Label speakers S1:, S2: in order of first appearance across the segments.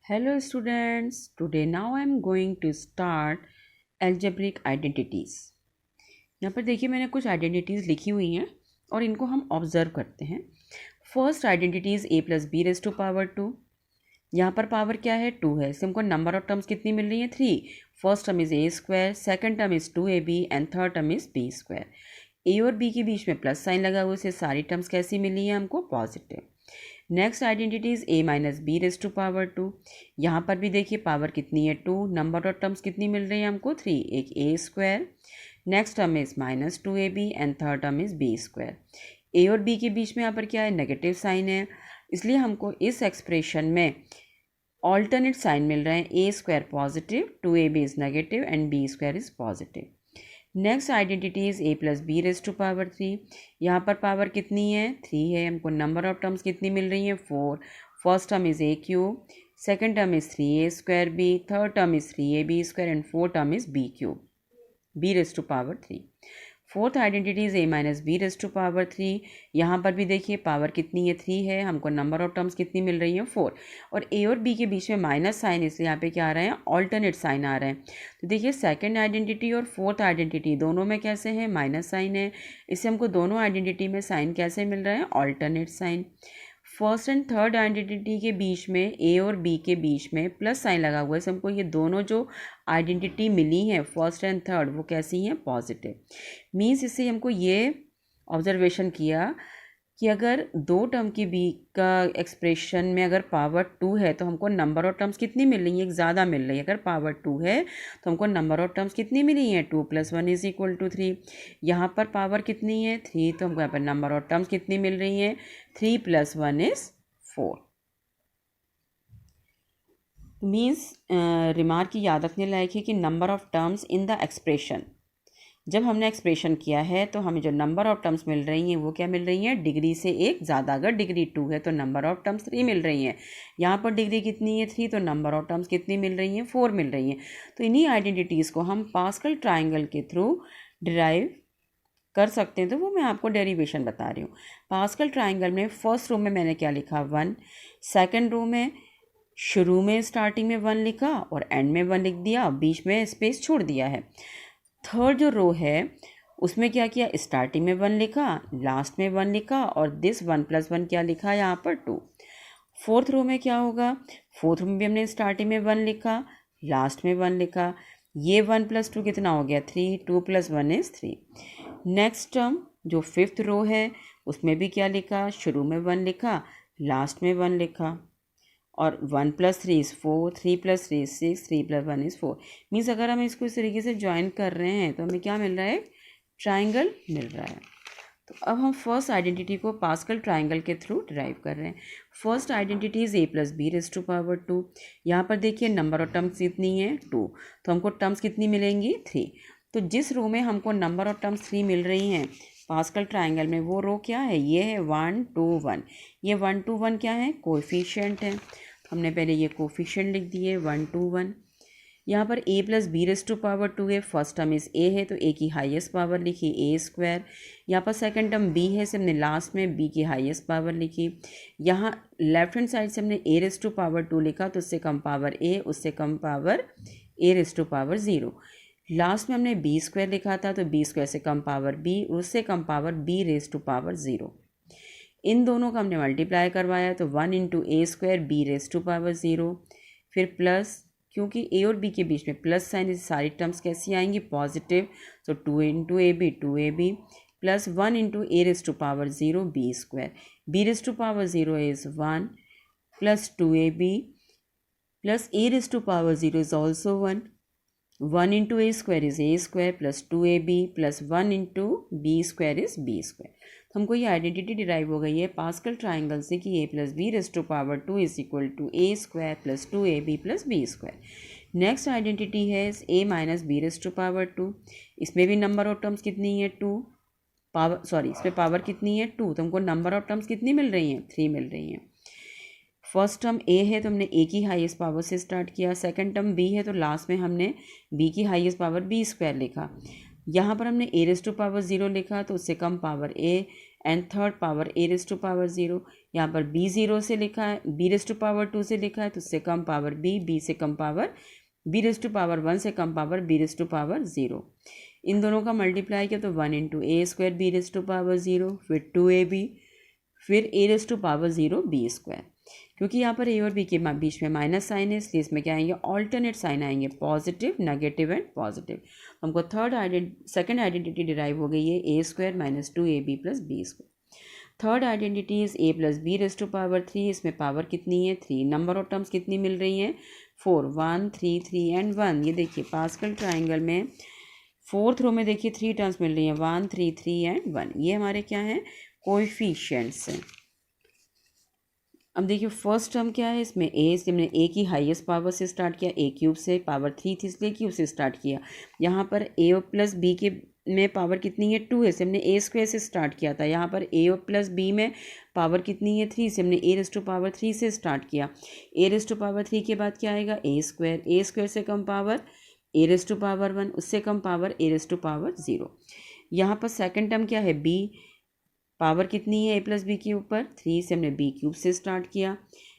S1: Hello students, today now I am going to start algebraic identities। यहाँ पर देखिए मैंने कुछ आइडेंटिटीज़ लिखी हुई हैं और इनको हम ऑब्जर्व करते हैं। First identity is a plus B raise to power 2। यहाँ पर पावर क्या है 2 है, इससे हमको नंबर ऑफ टर्म्स कितनी मिल रही है 3। First term is a square, second term is 2ab and third term is b square. a और b के बीच में प्लस साइन लगा हुआ है, सारी टर्म्स कैसी मिली है हमको positive. Next identity is a minus B raise to power 2। यहाँ पर भी देखिए पावर कितनी है 2, नंबर ऑफ टर्म्स कितनी मिल रही है हमको 3, एक a square, next term is minus 2ab and third term is b square. a और b के बीच में यहाँ पर क्या है नेगेटिव साइन है, इसलिए हमको इस एक्सप्रेशन में ऑल्टरनेट साइन मिल रहे हैं, a square positive, 2ab is negative and b square is positive. Next identity is a plus B raise to power 3। यहाँ पर पावर कितनी है 3 है, हमको नंबर ऑफ टर्म्स कितनी मिल रही है 4। First term is a cube, second term is 3a square b, third term is 3ab square and fourth term is b cube, b raise to power 3। Fourth identity is a minus B raise to power 3। यहाँ पर भी देखिए power कितनी है 3 है, हमको number of terms कितनी मिल रही है 4 और a और b के बीच में माइनस साइन, इसलिए यहाँ पे क्या आ रहे हैं ऑल्टरनेट साइन आ रहे हैं। तो देखिए सेकंड आइडेंटिटी और फोर्थ आइडेंटिटी दोनों में कैसे हैं माइनस साइन है, इससे हमको दोनों आइडेंटिटी में साइन कैसे मिल रहे हैं alternate sign. First and third identity के बीच में a और b के बीच में प्लस साइन लगा हुआ है, इससे हमको ये दोनों जो आइडेंटिटी मिली है फर्स्ट एंड थर्ड वो कैसी हैं पॉजिटिव। मीन्स इससे हमको ये ऑब्जर्वेशन किया कि अगर दो टर्म की बी का एक्सप्रेशन में अगर पावर 2 है तो हमको नंबर ऑफ टर्म्स कितनी मिल रही है, एक ज़्यादा मिल रही है। अगर पावर 2 है तो हमको नंबर ऑफ टर्म्स कितनी मिली है 2 + 1 इज इक्वल टू 3। यहाँ पर पावर कितनी है 3, तो हमको यहाँ पर नंबर ऑफ टर्म्स कितनी मिल रही है 3 + 1 इज 4। मीन्स रिमार्क की याद रखने लायक है कि number of terms in the expression, जब हमने एक्सप्रेशन किया है तो हमें जो नंबर ऑफ टर्म्स मिल रही हैं वो क्या मिल रही हैं डिग्री से एक ज़्यादा। अगर डिग्री 2 है तो नंबर ऑफ टर्म्स 3 मिल रही हैं, यहाँ पर डिग्री कितनी है 3 तो नंबर ऑफ टर्म्स कितनी मिल रही हैं 4 मिल रही हैं। तो इन्हीं आइडेंटिटीज़ को हम पास्कल ट्राइंगल के थ्रू डिराइव कर सकते हैं, तो वो मैं आपको डेरिवेशन बता रही हूँ। पास्कल ट्राइंगल में फर्स्ट रो में मैंने क्या लिखा 1, सेकेंड रो में शुरू में स्टार्टिंग में 1 लिखा और एंड में 1 लिख दिया, बीच में स्पेस छोड़ दिया है। थर्ड जो रो है उसमें क्या किया स्टार्टिंग में 1 लिखा, लास्ट में 1 लिखा और दिस 1 + 1 क्या लिखा यहाँ पर 2। फोर्थ रो में क्या होगा, फोर्थ रो में भी हमने स्टार्टिंग में 1 लिखा, लास्ट में 1 लिखा, ये 1 + 2 कितना हो गया 3, 2 + 1 इज 3। नेक्स्ट टर्म जो फिफ्थ रो है उसमें भी क्या लिखा, शुरू में 1 लिखा, लास्ट में 1 लिखा और 1 + 3 इज़ 4, 3 + 3 इज़ 6, 3 + 1 इज़ 4। मीन्स अगर हम इसको इस तरीके से ज्वाइन कर रहे हैं तो हमें क्या मिल रहा है ट्राइंगल मिल रहा है। तो अब हम फर्स्ट आइडेंटिटी को पास्कल ट्राइंगल के थ्रू डिराइव कर रहे हैं। First identity is a + B raise to power 2। यहाँ पर देखिए नंबर ऑफ टर्म्स कितनी है 2, तो हमको टर्म्स कितनी मिलेंगी 3। तो जिस रो में हमको नंबर ऑफ टर्म्स 3 मिल रही हैं पास्कल ट्राइंगल में वो रो क्या है, ये है 1 2 1। ये 1 2 1 क्या है कोएफिशिएंट है, हमने पहले ये कोफिशिएंट लिख दिए 1 2 1। यहाँ पर a + B raise to power 2 है, फर्स्ट टर्म इज़ a है तो a की हाईएस्ट पावर लिखी a स्क्वायर। यहाँ पर सेकंड टर्म b है, से हमने लास्ट में b की हाईएस्ट पावर लिखी। यहाँ लेफ्ट हैंड साइड से हमने a रेज टू पावर 2 लिखा तो उससे कम पावर a, उससे कम power a raise to power 0। Last में हमने b स्क्वायर लिखा था तो b स्क्वायर से कम पावर b, उससे कम power b raise to power 0। इन दोनों का हमने मल्टीप्लाई करवाया तो 1 × a square b raise to power 0, फिर प्लस, क्योंकि a और b के बीच में प्लस साइन, इस सारी टर्म्स कैसी आएंगी पॉजिटिव, तो 2 × ab 2ab plus 1 × a raise to power 0 b square, b raise to power 0 is 1 plus 2ab plus a raise to power 0 is also 1, 1 × a square is a square plus 2ab plus 1 × b square is b square. तो हमको ये identity derive हो गई है pascal triangle से कि a + B raise to power 2 is equal to a square plus 2ab plus b square. Next identity है a minus B raise to power 2। इसमें भी नंबर ऑफ टर्म्स कितनी है 2, पावर सॉरी इसमें पावर कितनी है 2, तो हमको नंबर ऑफ टर्म्स कितनी मिल रही हैं 3 मिल रही हैं। फर्स्ट टर्म a है तो हमने a की हाईएस्ट पावर से स्टार्ट किया, सेकंड टर्म b है तो लास्ट में हमने b की हाईएस्ट पावर b स्क्वायर लिखा। यहाँ पर हमने a रेज टू पावर 0 लिखा तो उससे कम power a and third power a raise to power 0। यहाँ पर b 0 से लिखा है, b रेज़ टू पावर 2 से लिखा है, तो उससे कम पावर b से कम power b raise to power 1 से कम power b raise to power 0। इन दोनों का मल्टीप्लाई किया तो 1 into A square B raise to power 0, फिर 2ab, फिर ए raise to power 0 b square. क्योंकि यहाँ पर ए और बी के बीच में माइनस साइन है, इसलिए इसमें क्या आएंगे, ऑल्टरनेट साइन आएंगे, पॉजिटिव, नेगेटिव एंड पॉजिटिव। हमको सेकंड आइडेंटिटी डिराइव हो गई है A square minus 2ab plus B square. Third identity is A plus B raise to power 3। इसमें पावर कितनी है, 3। नंबर ऑफ टर्म्स कितनी मिल रही हैं, 4, 1 3 3 एंड 1। ये देखिए पास्कल ट्राइंगल में फोर्थ रो में देखिए 3 टर्म्स मिल रही हैं, 1 3 3 एंड 1। ये हमारे क्या हैं, कोएफिशिएंट्स हैं। अब देखिए फर्स्ट टर्म क्या है, इसमें ए से हमने ए की हाईएस्ट पावर से स्टार्ट किया, ए क्यूब से, पावर 3 थी इसलिए क्यूब से स्टार्ट किया। यहाँ पर ए प्लस बी के में पावर कितनी है, 2 है, से हमने ए स्क्वायर से स्टार्ट किया था। यहाँ पर ए प्लस बी में पावर कितनी है, 3, से हमने ए रेज़ टू पावर 3 से स्टार्ट किया। ए रेज़ टू पावर 3 के बाद क्या आएगा, ए स्क्वायर से कम power A raise to power 1, उससे कम power A raise to power 0। यहाँ पर सेकंड टर्म क्या है, बी, पावर कितनी है ए प्लस बी के ऊपर, 3, से हमने बी क्यूब से स्टार्ट किया।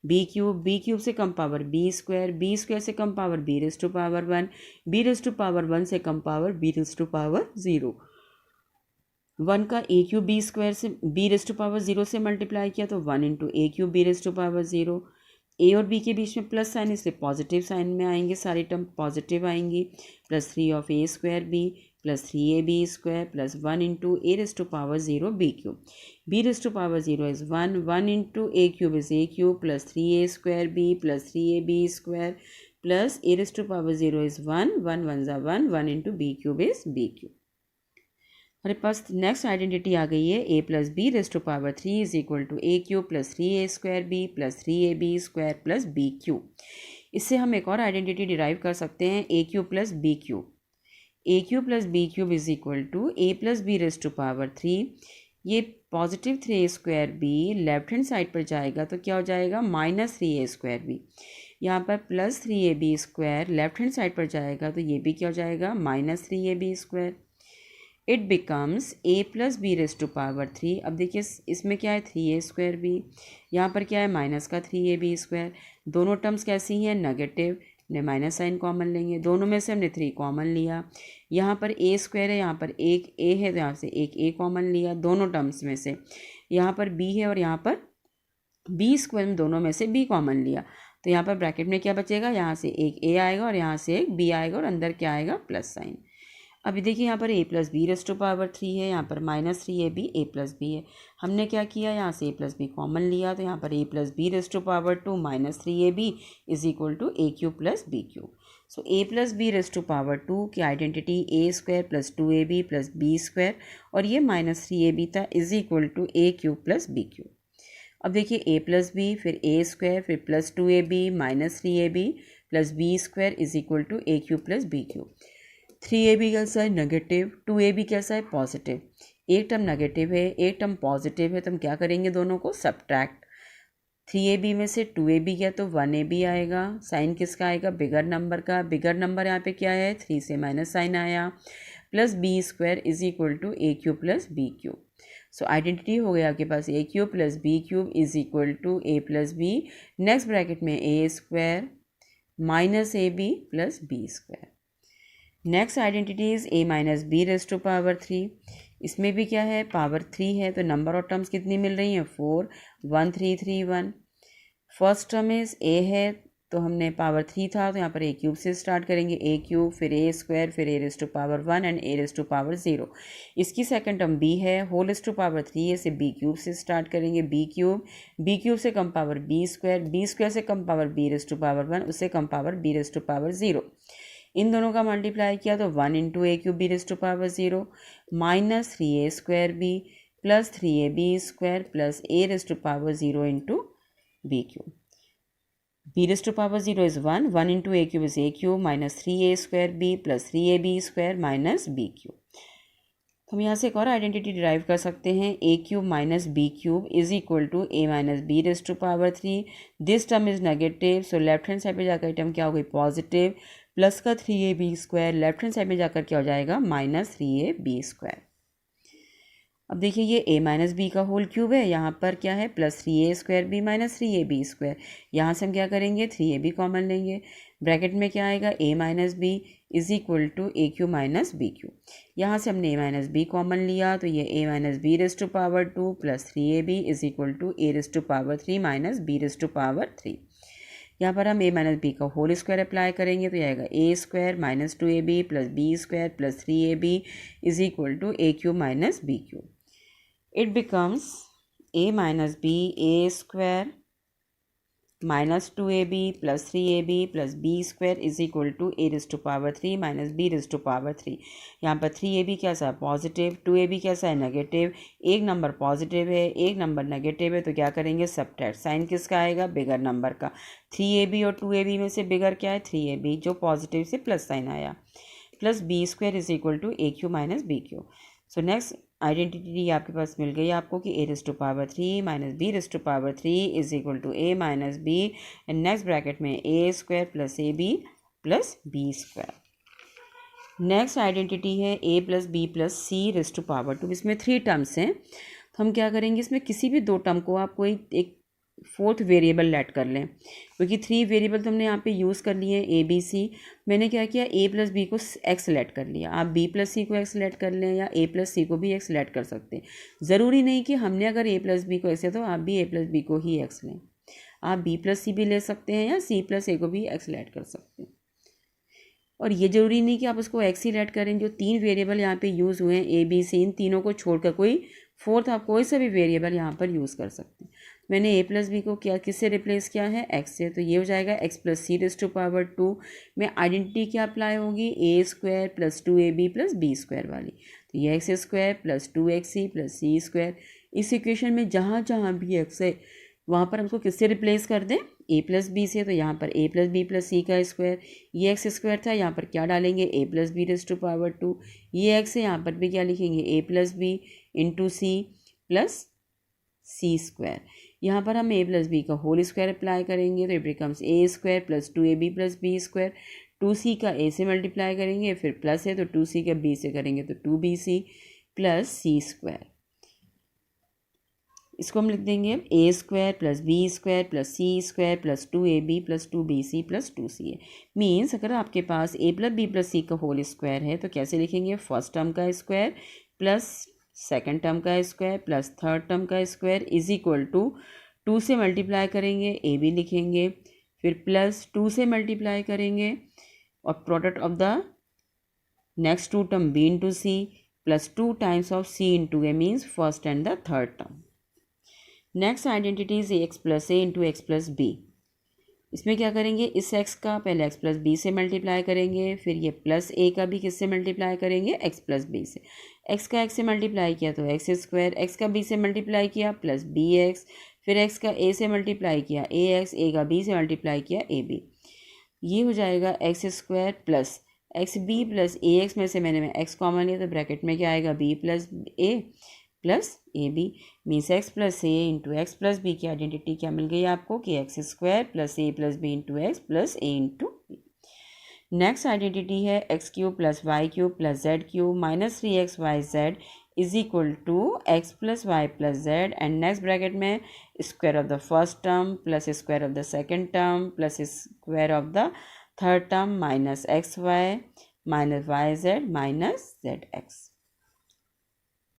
S1: बी क्यूब से कम पावर बी स्क्वायर से कम power B raise to power 1, B raise to power 1 से कम power B raise to power 0। 1 का ए क्यूब बी स्क्वायर से बी रेज़ टू पावर 0 से मल्टीप्लाई किया तो 1 into A cube B raise to power 0। A और B के बीच में प्लस साइन, इसलिए पॉजिटिव साइन में आएंगे, सारी टर्म पॉजिटिव आएंगी। Plus 3 of A square B plus 3ab square plus 1 into A raise to power 0 B cube. B raise to power 0 is 1, 1 into A cube is A cube plus 3a square B plus 3ab square plus A raise to power 0 is 1, 1 1 ज़ा 1, 1 into B cube is B cube. हमारे पास next identity आ गई है, A plus B raise to power 3 is equal to A cube plus 3a square B plus 3ab square plus B cube. इससे हम एक और identity derive कर सकते हैं, A cube plus B cube. A cube plus B cube is equal to A plus B raise to power 3। ये positive 3a square B left hand side पर जाएगा तो क्या हो जाएगा, माइनस 3a स्क्वायर बी। यहाँ पर plus 3ab square left hand side पर जाएगा तो ये भी क्या हो जाएगा, minus 3ab square. It becomes a plus B raise to power 3। अब देखिए इसमें क्या है, 3a स्क्वायर बी, यहाँ पर क्या है, माइनस का 3ab स्क्वायर। दोनों टर्म्स कैसी हैं, नेगेटिव, ने माइनस साइन कॉमन लेंगे, दोनों में से हमने 3 कॉमन लिया। यहाँ पर ए स्क्वायर है, यहाँ पर एक ए है तो यहाँ से एक ए कॉमन लिया दोनों टर्म्स में से। यहाँ पर बी है और यहाँ पर बी स्क्वायर में दोनों में से बी कॉमन लिया, तो यहाँ पर ब्रैकेट में क्या बचेगा, यहाँ से एक ए आएगा और यहाँ से एक बी आएगा और अंदर क्या आएगा, प्लस साइन। अभी देखिए यहाँ पर A plus B raise to power 3 है, यहाँ पर माइनस 3ab ए प्लस बी है। हमने क्या किया, यहाँ से ए प्लस बी कॉमन लिया तो यहाँ पर A plus B raise to power 2 minus 3ab is equal to A cube plus B cube. So A plus B raise to power 2 की identity A square plus 2ab plus B square, और ये minus 3ab था, is equal to A cube plus B cube. अब देखिए A plus B फिर ए square फिर plus 2ab minus 3ab plus B square is equal to A cube plus B cube. 3ab कैसा है, negative, 2ab कैसा है, positive. एक term negative है, एक टर्म पॉजिटिव है, तो हम क्या करेंगे, दोनों को सब्ट्रैक्ट। 3ab में से 2ab गया तो 1ab आएगा। साइन किसका आएगा, बिगर नंबर का। बिगर नंबर यहाँ पे क्या है, 3 से माइनस साइन आया, plus B square is equal to A cube plus B cube. So identity हो गया आपके पास, A cube plus B cube is equal to A plus B, next bracket में A square minus A B plus B square. Next identity is A minus B raise to power 3। इसमें भी क्या है, power 3 है तो number of terms कितनी मिल रही हैं, 4, 1 3 3 1। फर्स्ट टर्म इज ए है तो हमने पावर 3 था तो यहाँ पर ए क्यूब से स्टार्ट करेंगे, ए क्यूब फिर ए स्क्वायर फिर ए raise to power 1 and a raise to power 0। इसकी सेकंड टर्म बी है, होल रेज़ टू पावर 3 है, से बी क्यूब से स्टार्ट करेंगे, बी क्यूब से कम पावर बी स्क्वायर से कम power B raise to power 1, उससे कम power B raise to power 0। इन दोनों का मल्टीप्लाई किया तो 1 into A cube B raise to power 0 minus 3a square B plus 3ab square plus A raise to power 0 into B cube. B raise to power 0 is 1, 1 into A cube is A cube minus 3a square B plus 3ab square minus B cube. हम यहाँ से एक और identity derive कर सकते हैं, A cube minus B cube is equal to A minus B raise to power 3। This term is negative, so left hand side पे जाकर टर्म क्या हो गई, पॉजिटिव, प्लस का 3ab square left hand side में जाकर क्या हो जाएगा, माइनस 3ab स्क्वायर। अब देखिए ये a माइनस बी का होल क्यूब है, यहाँ पर क्या है plus 3a² b minus 3ab²। यहाँ से हम क्या करेंगे 3ab कॉमन लेंगे, ब्रैकेट में क्या आएगा a minus b is equal to a cube minus b cube. यहाँ से हमने a माइनस बी कॉमन लिया तो ये a minus B raise to power 2 plus 3ab is equal to a raise to power 3 minus b raise to power 3। यहाँ पर हम a minus b का होल स्क्वायर अप्लाई करेंगे तो ये आएगा a² minus 2ab plus b² plus 3ab is equal to a cube minus b cube. It becomes a minus b a² minus 2ab plus 3ab plus b² is equal to a raised to power 3 minus b raised to power 3। यहाँ पर 3ab कैसा है positive, 2ab कैसा है negative, एक number positive है एक number negative है तो क्या करेंगे सबट्रैक्ट, साइन किसका आएगा बिगर नंबर का। 3ab और 2ab में से बिगर क्या है 3ab जो पॉजिटिव से प्लस साइन आया, plus b² is equal to a cube minus b cube. So next identity आपके पास मिल गई आपको कि a raise to power 3 minus b raise to power 3 is equal to a minus b and next bracket में a² plus ab plus b²। Next identity है a plus b plus c raise to power 2। इसमें 3 terms हैं तो हम क्या करेंगे इसमें किसी भी 2 टर्म को आप कोई एक फोर्थ वेरिएबल लेट कर लें, क्योंकि 3 वेरिएबल तो हमने यहाँ पे यूज़ कर लिए हैं a b c। मैंने क्या किया a प्लस बी को x लेट कर लिया, आप b प्लस सी को x लेट कर लें या a प्लस सी को भी x लेट कर सकते हैं। ज़रूरी नहीं कि हमने अगर a प्लस बी को x है तो आप भी a प्लस बी को ही x लें, आप b प्लस सी भी ले सकते हैं या c प्लस a को भी x लेट कर सकते हैं। और ये ज़रूरी नहीं कि आप उसको x ही लेट करें, जो 3 वेरिएबल यहाँ पे यूज़ हुए हैं a b c, इन तीनों को छोड़कर कोई फोर्थ आप कोई सा भी वेरिएबल यहाँ पर यूज़ कर सकते हैं। मैंने a प्लस बी को क्या किससे रिप्लेस किया है x से, तो ये हो जाएगा x plus c raise to power 2 में आइडेंटिटी क्या अप्लाई होगी a² plus 2ab plus b² वाली, तो ये x² plus 2xc plus c²। इस इक्वेशन में जहाँ जहाँ भी x है वहाँ पर हमको किससे रिप्लेस कर दें a प्लस बी से, तो यहाँ पर a प्लस बी प्लस सी का स्क्वायर, ये x² था यहाँ पर क्या डालेंगे a plus B raise to power 2, ये x है यहाँ पर भी क्या लिखेंगे a plus B into c plus c²। यहाँ पर हम a प्लस बी का होल स्क्वायर अप्लाई करेंगे तो it becomes a² plus 2ab plus b²। 2c का a से मल्टीप्लाई करेंगे फिर प्लस है तो 2c का b से करेंगे तो 2bc प्लस c²। इसको हम लिख देंगे अब a² plus b² plus c² plus 2ab plus 2bc plus 2ca। Means अगर आपके पास a plus b plus c का होल स्क्वायर है तो कैसे लिखेंगे, फर्स्ट टर्म का स्क्वायर प्लस सेकंड टर्म का स्क्वायर प्लस थर्ड टर्म का स्क्वायर इज इक्वल टू 2 से मल्टीप्लाई करेंगे ए बी लिखेंगे, फिर प्लस 2 से मल्टीप्लाई करेंगे और product of the next 2 term b into c plus 2 times of c into a means first and the third term. Next identity is x plus A into x plus b. इसमें क्या करेंगे, इस x का पहले x plus b से multiply करेंगे, फिर ये प्लस a का भी किससे मल्टीप्लाई करेंगे x प्लस बी से। x का x से मल्टीप्लाई किया तो x², x का b से मल्टीप्लाई किया प्लस bx, फिर x का a से मल्टीप्लाई किया ax, a का b से मल्टीप्लाई किया ab। ये हो जाएगा x² plus xb plus ax में से मैंने x कॉमन लिया तो ब्रैकेट में क्या आएगा b plus a plus A B means X plus A into x plus B की आइडेंटिटी क्या मिल गई आपको कि x² plus A plus B into x plus A into B. Next identity है x³ plus y³ plus z³ minus 3xyz is equal to x plus Y plus Z and next bracket में square of the first term plus square of the second term plus square of the third term minus xy minus yz minus zx।